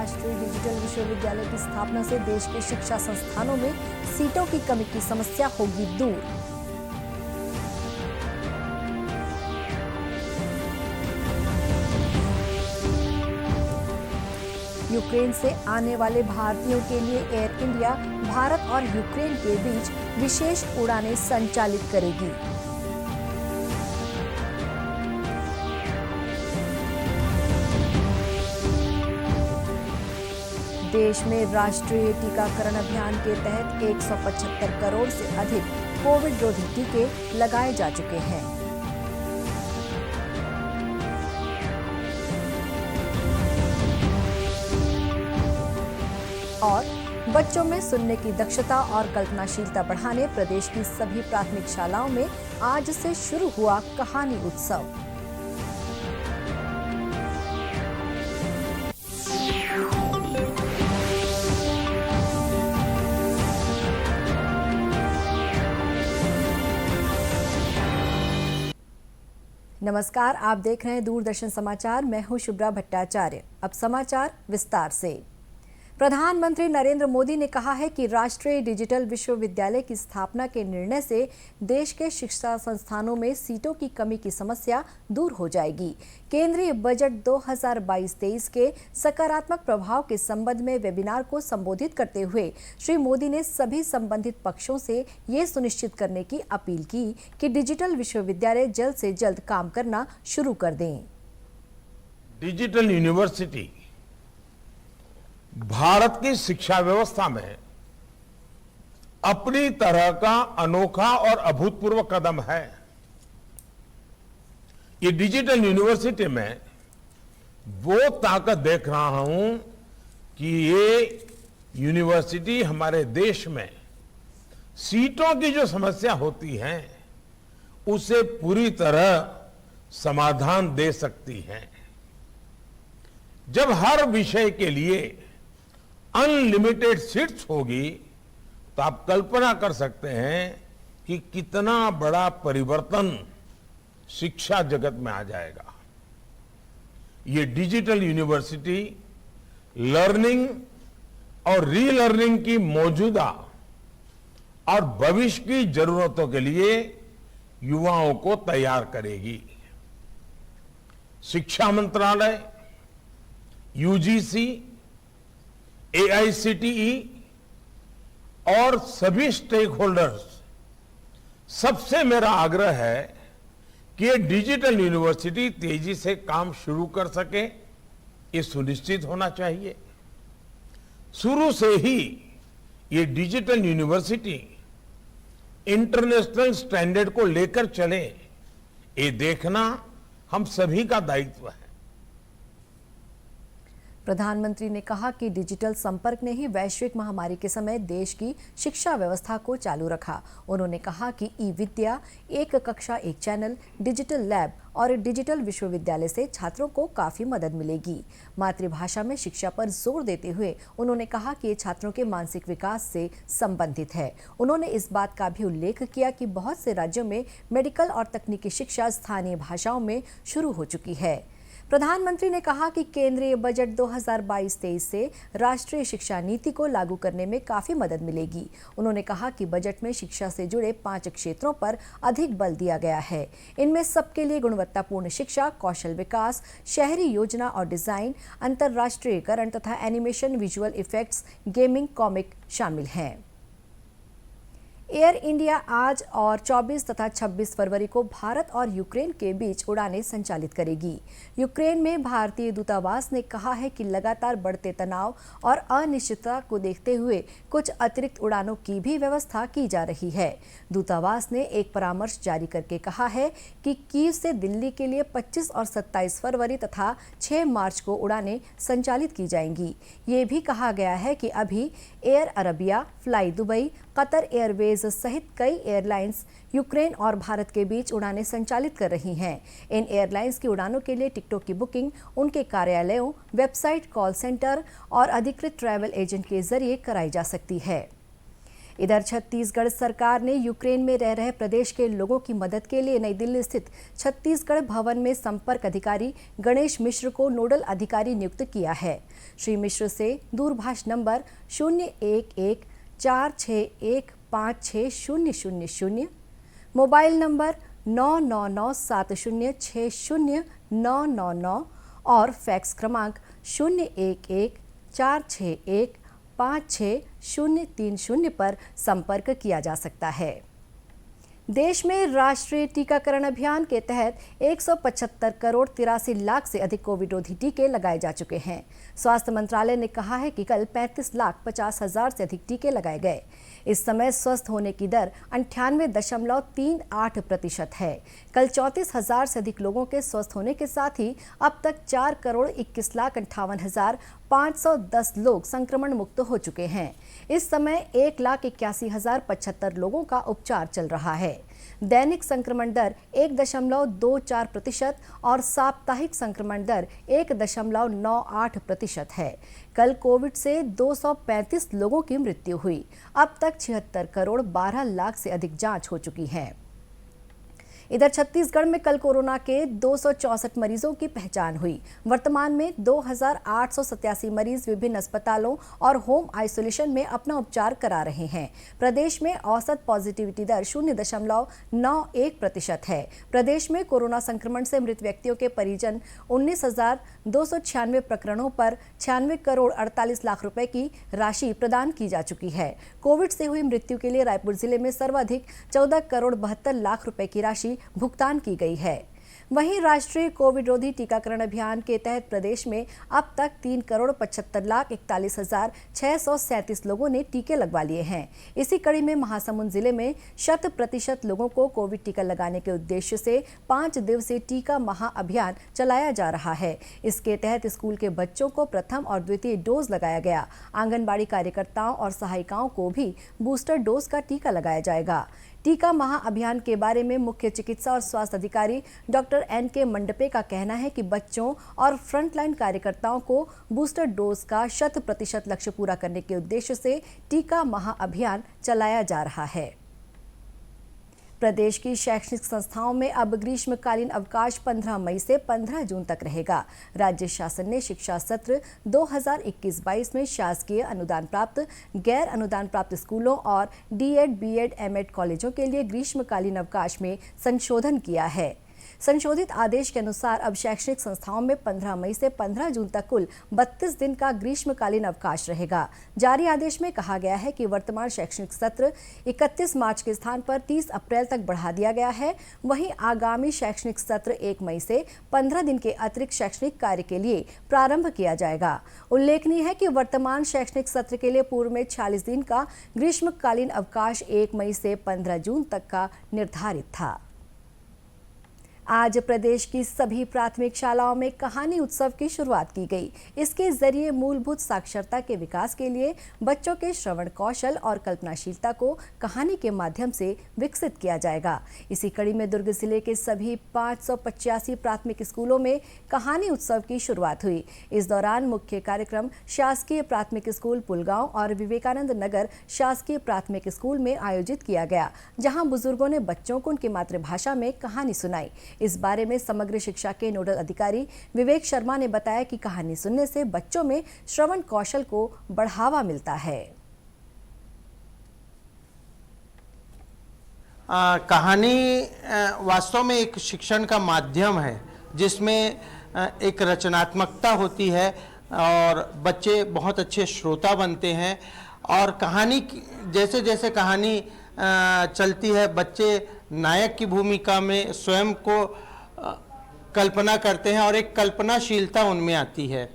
राष्ट्रीय डिजिटल विश्वविद्यालय की स्थापना से देश के शिक्षा संस्थानों में सीटों की कमी की समस्या होगी दूर। यूक्रेन से आने वाले भारतीयों के लिए एयर इंडिया भारत और यूक्रेन के बीच विशेष उड़ानें संचालित करेगी। देश में राष्ट्रीय टीकाकरण अभियान के तहत 175 करोड़ से अधिक कोविड रोधी टीके लगाए जा चुके हैं। और बच्चों में सुनने की दक्षता और कल्पनाशीलता बढ़ाने प्रदेश की सभी प्राथमिक शालाओं में आज से शुरू हुआ कहानी उत्सव। नमस्कार, आप देख रहे हैं दूरदर्शन समाचार। मैं हूं शुभ्रा भट्टाचार्य। अब समाचार विस्तार से। प्रधानमंत्री नरेंद्र मोदी ने कहा है कि राष्ट्रीय डिजिटल विश्वविद्यालय की स्थापना के निर्णय से देश के शिक्षा संस्थानों में सीटों की कमी की समस्या दूर हो जाएगी। केंद्रीय बजट 2022-23 के सकारात्मक प्रभाव के संबंध में वेबिनार को संबोधित करते हुए श्री मोदी ने सभी संबंधित पक्षों से ये सुनिश्चित करने की अपील की कि डिजिटल विश्वविद्यालय जल्द से जल्द काम करना शुरू कर दें। डिजिटल यूनिवर्सिटी भारत की शिक्षा व्यवस्था में अपनी तरह का अनोखा और अभूतपूर्व कदम है। ये डिजिटल यूनिवर्सिटी में वो ताकत देख रहा हूं कि ये यूनिवर्सिटी हमारे देश में सीटों की जो समस्या होती है उसे पूरी तरह समाधान दे सकती है। जब हर विषय के लिए अनलिमिटेड सीट्स होगी तो आप कल्पना कर सकते हैं कि कितना बड़ा परिवर्तन शिक्षा जगत में आ जाएगा। ये डिजिटल यूनिवर्सिटी लर्निंग और रीलर्निंग की मौजूदा और भविष्य की जरूरतों के लिए युवाओं को तैयार करेगी। शिक्षा मंत्रालय, यूजीसी, AICTE और सभी स्टेक होल्डर्स, सबसे मेरा आग्रह है कि ये डिजिटल यूनिवर्सिटी तेजी से काम शुरू कर सके, ये सुनिश्चित होना चाहिए। शुरू से ही ये डिजिटल यूनिवर्सिटी इंटरनेशनल स्टैंडर्ड को लेकर चले, ये देखना हम सभी का दायित्व है। प्रधानमंत्री ने कहा कि डिजिटल संपर्क ने ही वैश्विक महामारी के समय देश की शिक्षा व्यवस्था को चालू रखा। उन्होंने कहा कि ई-विद्या, एक कक्षा एक चैनल, डिजिटल लैब और डिजिटल विश्वविद्यालय से छात्रों को काफी मदद मिलेगी। मातृभाषा में शिक्षा पर जोर देते हुए उन्होंने कहा कि ये छात्रों के मानसिक विकास से संबंधित है। उन्होंने इस बात का भी उल्लेख किया कि बहुत से राज्यों में मेडिकल और तकनीकी शिक्षा स्थानीय भाषाओं में शुरू हो चुकी है। प्रधानमंत्री ने कहा कि केंद्रीय बजट 2022-23 से राष्ट्रीय शिक्षा नीति को लागू करने में काफी मदद मिलेगी। उन्होंने कहा कि बजट में शिक्षा से जुड़े 5 क्षेत्रों पर अधिक बल दिया गया है। इनमें सबके लिए गुणवत्तापूर्ण शिक्षा, कौशल विकास, शहरी योजना और डिजाइन, अंतर्राष्ट्रीयकरण तथा animation, visual effects, gaming, comic शामिल हैं। एयर इंडिया आज और 24 तथा 26 फरवरी को भारत और यूक्रेन के बीच उड़ानें संचालित करेगी। यूक्रेन में भारतीय दूतावास ने कहा है कि लगातार बढ़ते तनाव और अनिश्चितता को देखते हुए कुछ अतिरिक्त उड़ानों की भी व्यवस्था की जा रही है। दूतावास ने एक परामर्श जारी करके कहा है कि कीव से दिल्ली के लिए 25 और 27 फरवरी तथा 6 मार्च को उड़ानें संचालित की जाएंगी। ये भी कहा गया है कि अभी air Arabia, fly Dubai, Qatar Airways सहित कई एयरलाइंस यूक्रेन और भारत के बीच उड़ानें संचालित कर रही हैं। इन एयरलाइंस की उड़ानों के लिए टिकटों की बुकिंग उनके कार्यालयों, वेबसाइट, कॉल सेंटर और अधिकृत ट्रैवल एजेंट के जरिए कराई जा सकती है। इधर छत्तीसगढ़ सरकार ने यूक्रेन में रह रहे प्रदेश के लोगों की मदद के लिए नई दिल्ली स्थित छत्तीसगढ़ भवन में संपर्क अधिकारी गणेश मिश्र को नोडल अधिकारी नियुक्त किया है। श्री मिश्र से दूरभाष नंबर 01146156000, मोबाइल नंबर 9997060999 और फैक्स क्रमांक 01146156030 पर संपर्क किया जा सकता है। देश में राष्ट्रीय टीकाकरण अभियान के तहत 175 करोड़ 83 लाख से अधिक कोविड रोधी टीके लगाए जा चुके हैं। स्वास्थ्य मंत्रालय ने कहा है कि कल 35,50,000 से अधिक टीके लगाए गए। इस समय स्वस्थ होने की दर 98.38% है। कल 34,000 से अधिक लोगों के स्वस्थ होने के साथ ही अब तक 4,21,58,510 लोग संक्रमण मुक्त हो चुके हैं। इस समय 1,81,075 लोगों का उपचार चल रहा है। दैनिक संक्रमण दर 1.24% और साप्ताहिक संक्रमण दर 1.98% है। कल कोविड से 235 लोगों की मृत्यु हुई। अब तक 76 करोड़ 12 लाख से अधिक जांच हो चुकी है। इधर छत्तीसगढ़ में कल कोरोना के 264 मरीजों की पहचान हुई। वर्तमान में 2,887 मरीज विभिन्न अस्पतालों और होम आइसोलेशन में अपना उपचार करा रहे हैं। प्रदेश में औसत पॉजिटिविटी दर 0.91% है। प्रदेश में कोरोना संक्रमण से मृत व्यक्तियों के परिजन 19,296 प्रकरणों पर 96 करोड़ 48 लाख रुपए की राशि प्रदान की जा चुकी है। कोविड से हुई मृत्यु के लिए रायपुर जिले में सर्वाधिक 14 करोड़ 72 लाख रुपए की राशि भुगतान की गई है। वहीं राष्ट्रीय कोविड रोधी टीकाकरण अभियान के तहत प्रदेश में अब तक 3,75,41,637 लोगों ने टीके लगवा लिए हैं। इसी कड़ी में महासमुंद जिले में 100% लोगों को कोविड टीका लगाने के उद्देश्य से 5 दिवसीय टीका महाअभियान चलाया जा रहा है। इसके तहत स्कूल के बच्चों को प्रथम और द्वितीय डोज लगाया गया। आंगनबाड़ी कार्यकर्ताओं और सहायिकाओं को भी बूस्टर डोज का टीका लगाया जाएगा। टीका महाअभियान के बारे में मुख्य चिकित्सा और स्वास्थ्य अधिकारी डॉक्टर N.K. मंडपे का कहना है कि बच्चों और फ्रंटलाइन कार्यकर्ताओं को बूस्टर डोज का 100% लक्ष्य पूरा करने के उद्देश्य से टीका महाअभियान चलाया जा रहा है। प्रदेश की शैक्षणिक संस्थाओं में अब ग्रीष्मकालीन अवकाश 15 मई से 15 जून तक रहेगा। राज्य शासन ने शिक्षा सत्र 2021-22 में शासकीय अनुदान प्राप्त, गैर अनुदान प्राप्त स्कूलों और D.Ed, B.Ed, M.Ed कॉलेजों के लिए ग्रीष्मकालीन अवकाश में संशोधन किया है। संशोधित आदेश के अनुसार अब शैक्षणिक संस्थाओं में 15 मई से 15 जून तक कुल 32 दिन का ग्रीष्मकालीन अवकाश रहेगा। जारी आदेश में कहा गया है कि वर्तमान शैक्षणिक सत्र 31 मार्च के स्थान पर 30 अप्रैल तक बढ़ा दिया गया है। वहीं आगामी शैक्षणिक सत्र 1 मई से 15 दिन के अतिरिक्त शैक्षणिक कार्य के लिए प्रारंभ किया जाएगा। उल्लेखनीय है कि वर्तमान शैक्षणिक सत्र के लिए पूर्व में 46 दिन का ग्रीष्मकालीन अवकाश 1 मई से 15 जून तक का निर्धारित था। आज प्रदेश की सभी प्राथमिक शालाओं में कहानी उत्सव की शुरुआत की गई। इसके जरिए मूलभूत साक्षरता के विकास के लिए बच्चों के श्रवण कौशल और कल्पनाशीलता को कहानी के माध्यम से विकसित किया जाएगा। इसी कड़ी में दुर्ग जिले के सभी 585 प्राथमिक स्कूलों में कहानी उत्सव की शुरुआत हुई। इस दौरान मुख्य कार्यक्रम शासकीय प्राथमिक स्कूल पुलगांव और विवेकानंद नगर शासकीय प्राथमिक स्कूल में आयोजित किया गया, जहां बुजुर्गों ने बच्चों को उनकी मातृभाषा में कहानी सुनाई। इस बारे में समग्र शिक्षा के नोडल अधिकारी विवेक शर्मा ने बताया कि कहानी सुनने से बच्चों में श्रवण कौशल को बढ़ावा मिलता है। कहानी वास्तव में एक शिक्षण का माध्यम है, जिसमें एक रचनात्मकता होती है और बच्चे बहुत अच्छे श्रोता बनते हैं। और कहानी जैसे जैसे कहानी चलती है, बच्चे नायक की भूमिका में स्वयं को कल्पना करते हैं और एक कल्पनाशीलता उनमें आती है।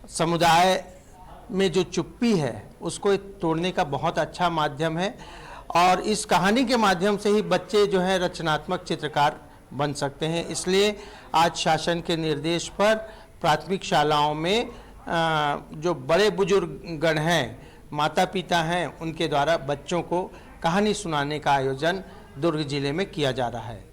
समुदाय में जो चुप्पी है उसको तोड़ने का बहुत अच्छा माध्यम है और इस कहानी के माध्यम से ही बच्चे जो है रचनात्मक चित्रकार बन सकते हैं। इसलिए आज शासन के निर्देश पर प्राथमिक शालाओं में जो बड़े बुजुर्ग गण हैं, माता पिता हैं, उनके द्वारा बच्चों को कहानी सुनाने का आयोजन दुर्ग जिले में किया जा रहा है।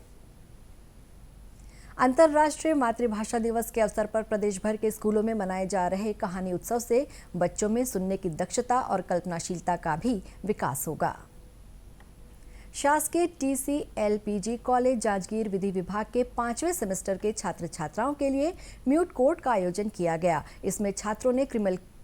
अंतर्राष्ट्रीय मातृभाषा दिवस के अवसर पर प्रदेश भर के स्कूलों में मनाए जा रहे कहानी उत्सव से बच्चों में सुनने की दक्षता और कल्पनाशीलता का भी विकास होगा। शासकीय TCLPG कॉलेज जांजगीर विधि विभाग के 5वें सेमेस्टर के छात्र छात्राओं के लिए म्यूट कोर्ट का आयोजन किया गया। इसमें छात्रों ने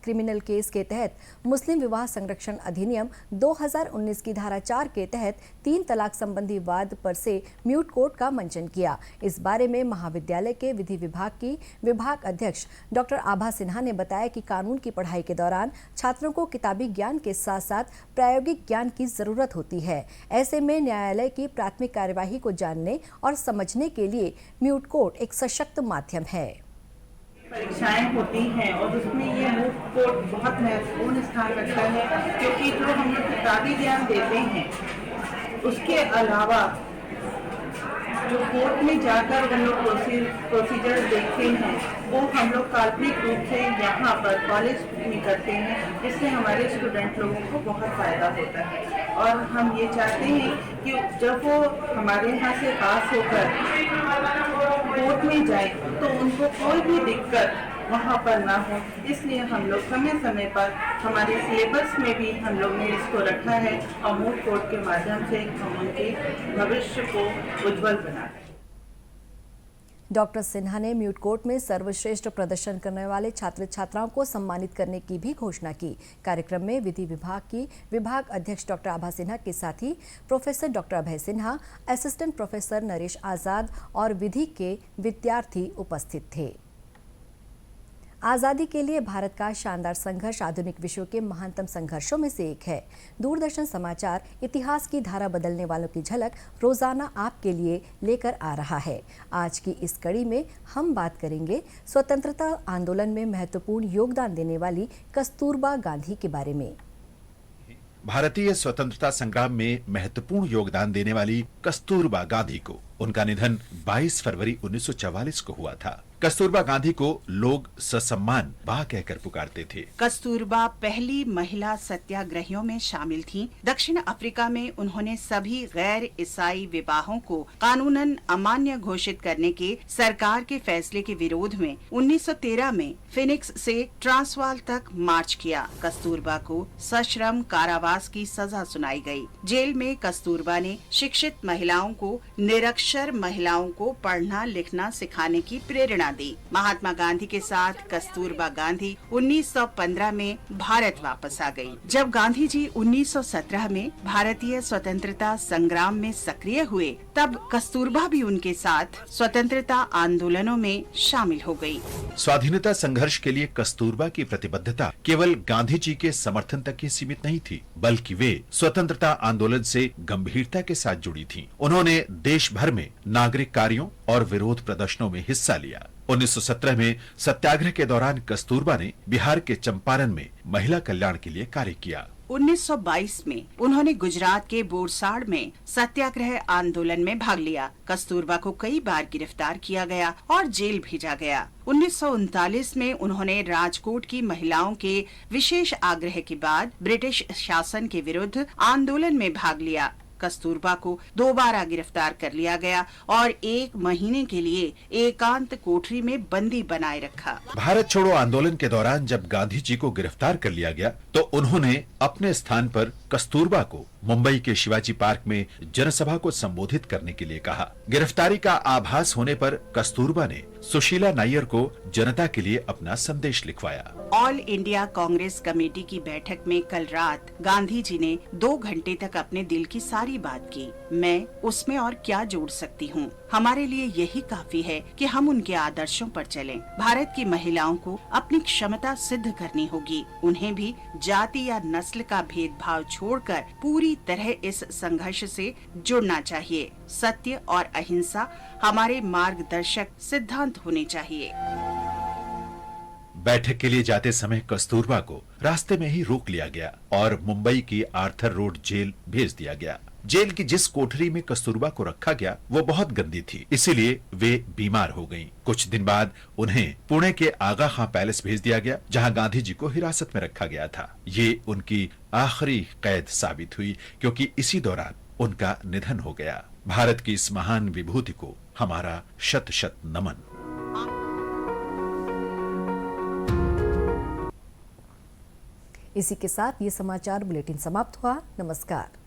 क्रिमिनल केस के तहत मुस्लिम विवाह संरक्षण अधिनियम 2019 की धारा 4 के तहत 3 तलाक संबंधी वाद पर से म्यूट कोर्ट का मंचन किया। इस बारे में महाविद्यालय के विधि विभाग की विभाग अध्यक्ष डॉक्टर आभा सिन्हा ने बताया कि कानून की पढ़ाई के दौरान छात्रों को किताबी ज्ञान के साथ साथ प्रायोगिक ज्ञान की जरूरत होती है। ऐसे में न्यायालय की प्राथमिक कार्यवाही को जानने और समझने के लिए म्यूट कोर्ट एक सशक्त माध्यम है। परीक्षाएं होती हैं और उसमें ये मूट कोर्ट बहुत महत्वपूर्ण स्थान रखता है, क्योंकि जो हम लोग किताबी ज्ञान देते हैं उसके अलावा जो कोर्ट में जाकर हम लोग प्रोसीजर देखते हैं वो हम लोग काल्पनिक रूप से यहाँ पर कॉलेज में करते हैं, जिससे हमारे स्टूडेंट लोगों को बहुत फ़ायदा होता है। और हम ये चाहते हैं कि जब वो हमारे यहाँ से पास होकर कोर्ट में जाए तो उनको कोई भी दिक्कत वहाँ पर ना हो, इसलिए हम लोग समय समय पर हमारे सिलेबस में भी हम लोग ने इसको रखा है और मूट कोर्ट के माध्यम से हम उनके भविष्य को उज्जवल बनाते हैं। डॉक्टर सिन्हा ने म्यूट कोर्ट में सर्वश्रेष्ठ प्रदर्शन करने वाले छात्र छात्राओं को सम्मानित करने की भी घोषणा की। कार्यक्रम में विधि विभाग की विभाग अध्यक्ष डॉक्टर आभा सिन्हा के साथ ही प्रोफेसर डॉक्टर अभय सिन्हा, असिस्टेंट प्रोफेसर नरेश आजाद और विधि के विद्यार्थी उपस्थित थे। आज़ादी के लिए भारत का शानदार संघर्ष आधुनिक विश्व के महानतम संघर्षों में से एक है। दूरदर्शन समाचार इतिहास की धारा बदलने वालों की झलक रोजाना आपके लिए लेकर आ रहा है। आज की इस कड़ी में हम बात करेंगे स्वतंत्रता आंदोलन में महत्वपूर्ण योगदान देने वाली कस्तूरबा गांधी के बारे में। भारतीय स्वतंत्रता संग्राम में महत्वपूर्ण योगदान देने वाली कस्तूरबा गांधी को उनका निधन 22 फरवरी 1944 को हुआ था। कस्तूरबा गांधी को लोग ससम्मान बा कहकर पुकारते थे। कस्तूरबा पहली महिला सत्याग्रहियों में शामिल थीं। दक्षिण अफ्रीका में उन्होंने सभी गैर ईसाई विवाहों को कानूनन अमान्य घोषित करने के सरकार के फैसले के विरोध में 1913 में फिनिक्स से ट्रांसवाल तक मार्च किया। कस्तूरबा को सश्रम कारावास की सजा सुनाई गई। जेल में कस्तूरबा ने शिक्षित महिलाओं को निरक्षर महिलाओं को पढ़ना लिखना सिखाने की प्रेरणा दी। महात्मा गांधी के साथ कस्तूरबा गांधी 1915 में भारत वापस आ गई। जब गांधी जी 1917 में भारतीय स्वतंत्रता संग्राम में सक्रिय हुए, तब कस्तूरबा भी उनके साथ स्वतंत्रता आंदोलनों में शामिल हो गई। स्वाधीनता संघर्ष के लिए कस्तूरबा की प्रतिबद्धता केवल गांधी जी के समर्थन तक ही सीमित नहीं थी, बल्कि वे स्वतंत्रता आंदोलन से गंभीरता के साथ जुड़ी थीं। उन्होंने देश भर में नागरिक कार्यों और विरोध प्रदर्शनों में हिस्सा लिया। 1917 में सत्याग्रह के दौरान कस्तूरबा ने बिहार के चंपारण में महिला कल्याण के लिए कार्य किया। 1922 में उन्होंने गुजरात के बोरसाड़ में सत्याग्रह आंदोलन में भाग लिया। कस्तूरबा को कई बार गिरफ्तार किया गया और जेल भेजा गया। 1939 में उन्होंने राजकोट की महिलाओं के विशेष आग्रह के बाद ब्रिटिश शासन के विरुद्ध आंदोलन में भाग लिया। कस्तूरबा को दोबारा गिरफ्तार कर लिया गया और 1 महीने के लिए एकांत कोठरी में बंदी बनाए रखा। भारत छोड़ो आंदोलन के दौरान जब गांधी जी को गिरफ्तार कर लिया गया तो उन्होंने अपने स्थान पर कस्तूरबा को मुंबई के शिवाजी पार्क में जनसभा को संबोधित करने के लिए कहा। गिरफ्तारी का आभास होने पर कस्तूरबा ने सुशीला नायर को जनता के लिए अपना संदेश लिखवाया। ऑल इंडिया कांग्रेस कमेटी की बैठक में कल रात गांधी जी ने 2 घंटे तक अपने दिल की सारी बात की। मैं उसमें और क्या जोड़ सकती हूँ? हमारे लिए यही काफी है कि हम उनके आदर्शों पर चलें। भारत की महिलाओं को अपनी क्षमता सिद्ध करनी होगी। उन्हें भी जाति या नस्ल का भेदभाव छोड़कर पूरी तरह इस संघर्ष से जुड़ना चाहिए। सत्य और अहिंसा हमारे मार्गदर्शक सिद्धांत होने चाहिए। बैठक के लिए जाते समय कस्तूरबा को रास्ते में ही रोक लिया गया और मुंबई की आर्थर रोड जेल भेज दिया गया। जेल की जिस कोठरी में कस्तूरबा को रखा गया वो बहुत गंदी थी, इसीलिए वे बीमार हो गईं। कुछ दिन बाद उन्हें पुणे के आगा खां पैलेस भेज दिया गया, जहां गांधी जी को हिरासत में रखा गया था। ये उनकी आखिरी कैद साबित हुई, क्योंकि इसी दौरान उनका निधन हो गया। भारत की इस महान विभूति को हमारा शत शत नमन। इसी के साथ ये समाचार बुलेटिन समाप्त हुआ। नमस्कार।